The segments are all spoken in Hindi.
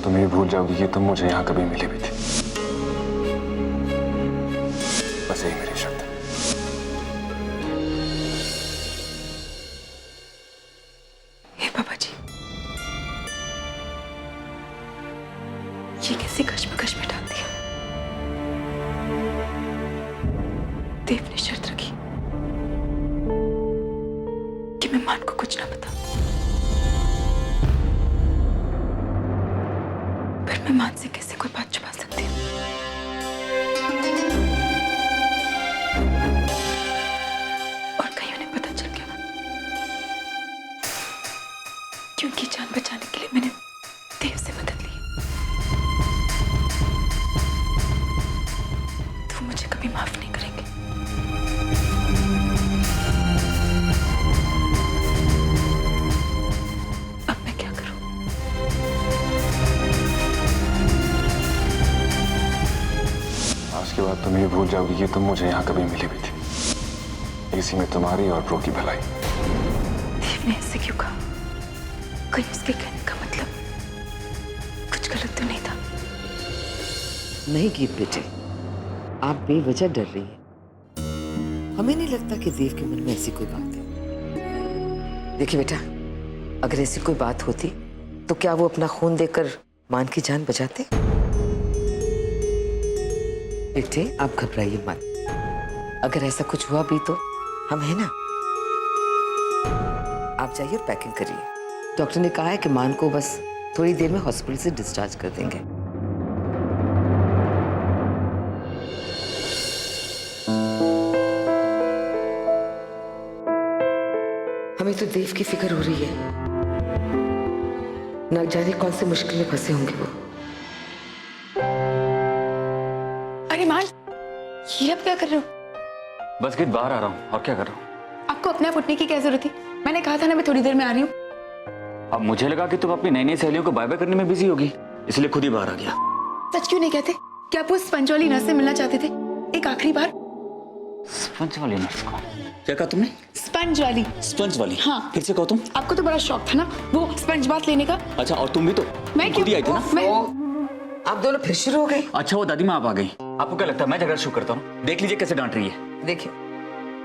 तुम ये भूल जाओगी कि तुम मुझे यहाँ कभी मिली भी थी। बस यही मेरी शर्त है। हे बाबा जी, ये कैसी कश्मकश में डाल दिया। देव ने शर्त रखी कि मैं मान को कुछ ना बताऊं, पर मैं मान से कैसे कोई बात छुपा सकती हूँ। और कहीं उन्हें पता चल गया क्योंकि जान बचाने के लिए मैंने देव से मदद ली, तो मुझे कभी माफ नहीं करेंगे। अब मैं क्या करूं? आज के बाद तुम ये भूल जाओगी कि तुम मुझे यहाँ कभी मिली भी थी। इसी में तुम्हारी और प्रो की भलाई। देव ने ऐसे क्यों कहा? कहीं उसके कहने का मतलब कुछ गलत तो नहीं था? नहीं गीत बेटे, आप बेवजह डर रही हैं। हमें नहीं लगता कि देव के मन में ऐसी कोई बात है। देखिए बेटा, अगर ऐसी कोई बात होती तो क्या वो अपना खून देकर मान की जान बचाते? बेटे आप घबराइए मत। अगर ऐसा कुछ हुआ भी तो हम हैं ना। आप जाइए और पैकिंग करिए। डॉक्टर ने कहा है कि मान को बस थोड़ी देर में हॉस्पिटल से डिस्चार्ज कर देंगे। हमें तो देव की फिक्र हो रही है। न जाने कौन से मुश्किल में फंसे होंगे वो। अरे मान, ये अब क्या कर रहे हो? बस गीत बाहर आ रहा हूँ, और क्या कर रहा हूँ? आपको अपने आप उठने की क्या जरूरत थी? मैंने कहा था ना मैं थोड़ी देर में आ रही हूँ। अब मुझे लगा कि तुम अपनी नई नई सहेलियों को बाय बाय करने में बिजी होगी, इसलिए खुद ही बाहर आ गया। सच क्यों नहीं कहते? क्या आप उस स्पंज वाली नर्स से मिलना चाहते थे एक आखिरी बार? स्पंज वाली नर्स को? क्या कहा तुमने? स्पंज वाली। स्पंज वाली? हाँ। फिर से कहो तुम। आपको तो बड़ा शौक था ना वो स्पंज बात लेने का। अच्छा, और तुम भी तो? मैं खुद ही आई थी ना? मैं आप दोनों फिर शुरू हो गए। अच्छा वो दादी माँ आप आ गई। आपको क्या लगता है मैं झगड़ा शुरू करता हूँ? देख लीजिए कैसे डांट रही है। देखिए,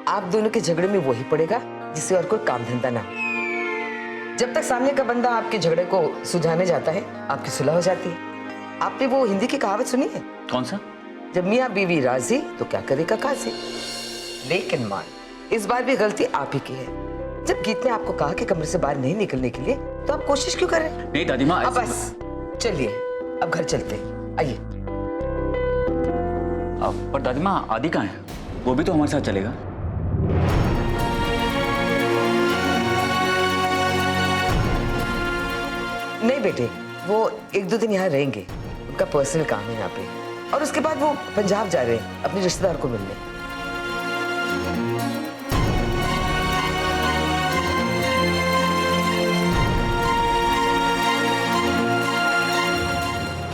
आप दोनों के झगड़े में वही पड़ेगा जिससे और कोई काम धंधा ना हो। जब तक सामने का बंदा आपके झगड़े को सुलझाने जाता है, आपकी सुलह हो जाती है। आपने वो हिंदी की कहावत सुनी है? कौन सा? जब मियाँ बीवी राजी तो क्या करेगा काजी। लेकिन मान, इस बार भी गलती आप ही की है। जब गीत ने आपको कहा कि कमरे से बाहर नहीं निकलने के लिए, तो आप कोशिश क्यों कर रहे हैं? नहीं दादी माँ, अब बस चलिए, अब घर चलते हैं। आइए। पर दादी माँ आदि कहाँ है? वो भी तो हमारे साथ चलेगा। नहीं बेटे, वो 1-2 दिन यहाँ रहेंगे। उनका पर्सनल काम है यहाँ पे, और उसके बाद वो पंजाब जा रहे हैं अपने रिश्तेदार को मिलने।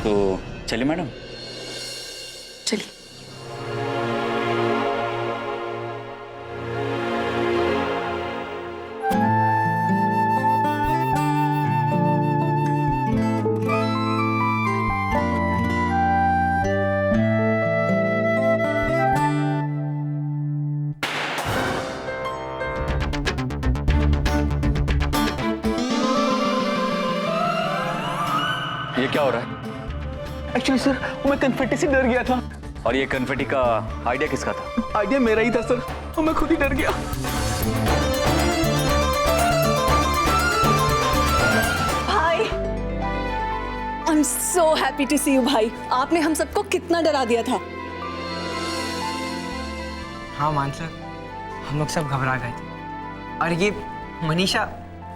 तो चलिए मैडम। चलिए। ये क्या हो रहा है? एक्चुअली सर, मैं कन्फेटी से डर गया था। और ये कन्फेटी का आइडिया किसका था? आइडिया मेरा ही था सर, और मैं खुद ही डर गया। भाई, I am so happy to see you भाई। आपने हम सबको कितना डरा दिया था। हाँ मान सर, हम लोग सब घबरा गए थे। और ये मनीषा,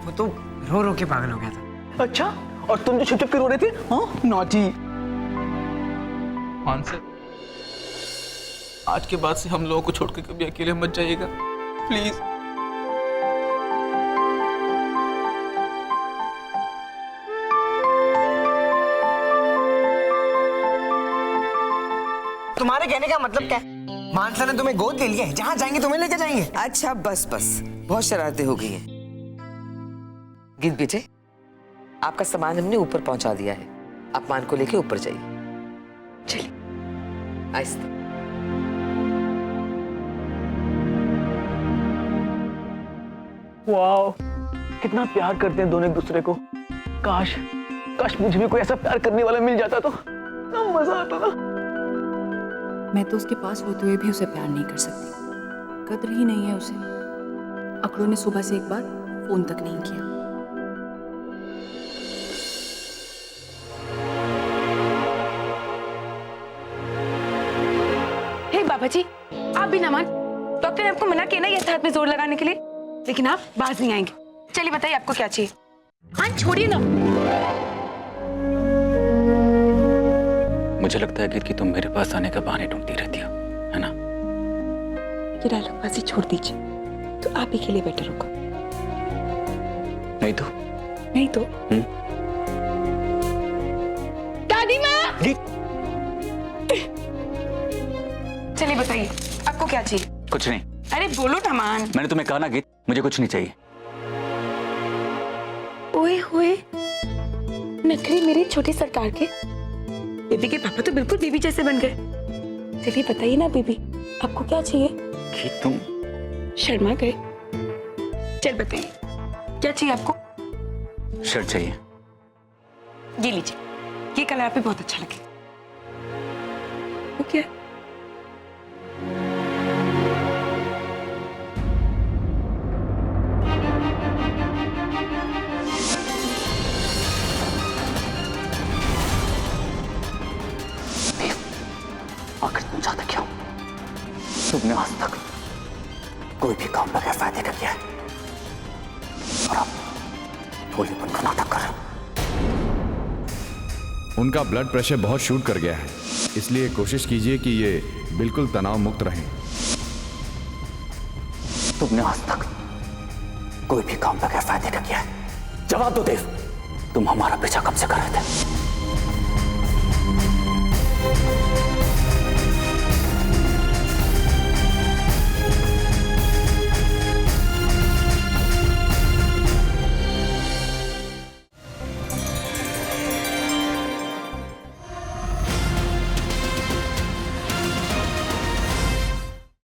वो तो रो रो के पागल हो गया था। अच्छा, और तुम जो छुप छुप के रो रहे थे? हाँ, नॉटी। मान सर, आज के बाद से हम लोगों को छोड़कर कभी अकेले मत जाइएगा, प्लीज। तुम्हारे कहने का मतलब क्या है? मान सर ने तुम्हें गोद ले लिया है, जहाँ जाएंगे तुम्हें लेके जाएंगे। अच्छा बस बस, बहुत शरारतें हो गई हैं। गीत बेटे, आपका सामान हमने ऊपर पहुंचा दिया है। आप मान को लेके ऊपर जाइए। चलिए। आहिस्ता। वाह, कितना प्यार करते हैं दोनों एक दूसरे को। काश काश मुझे भी कोई ऐसा प्यार करने वाला मिल जाता तो ना मजा आता ना। मैं तो उसके पास होते हुए भी उसे प्यार नहीं कर सकती। कद्र ही नहीं है उसे। अकड़ो ने सुबह से एक बार फोन तक नहीं किया। हे बाबा जी, आप भी ना मान। डॉक्टर ने आपको मना किया ना ये हाथ में जोर लगाने के लिए, लेकिन आप बाज नहीं आएंगे। चलिए बताइए आपको क्या चाहिए। हाँ छोड़िए ना। मुझे लगता है कि तुम मेरे पास आने का बहाने ढूंढती रहती हो, है ना? ये डायलॉगबाजी छोड़ दीजिए, तो आप ही के लिए बेटर होगा। नहीं तो? नहीं तो? दादी माँ! चलिए बताइए आपको क्या चाहिए। कुछ नहीं। अरे बोलो ना मान। मैंने तुम्हें कहा ना गीत, मुझे कुछ नहीं चाहिए। ओए होए, नखरे मेरे छोटे सरकार के। बेबी के पापा तो बिल्कुल बेबी जैसे बन गए। चलिए बताइए ना बेबी, आपको क्या चाहिए। कि तुम शर्मा गए। चल बताइए क्या चाहिए आपको। शर्ट चाहिए। ये लीजिए, ये कलर आप पे बहुत अच्छा लगे। वो क्या है? आखिर तुम चाहते क्या हो? तुमने आज तक कोई भी काम बगैर फायदे का किया है और अब भोलेपन का नाटक कर रहे हो। उनका ब्लड प्रेशर बहुत शूट कर गया है, इसलिए कोशिश कीजिए कि ये बिल्कुल तनाव मुक्त रहें। तुमने आज तक कोई भी काम बगैर फायदे का किया है। जवाब दो देव, तुम हमारा पीछा कब से कर रहे थे?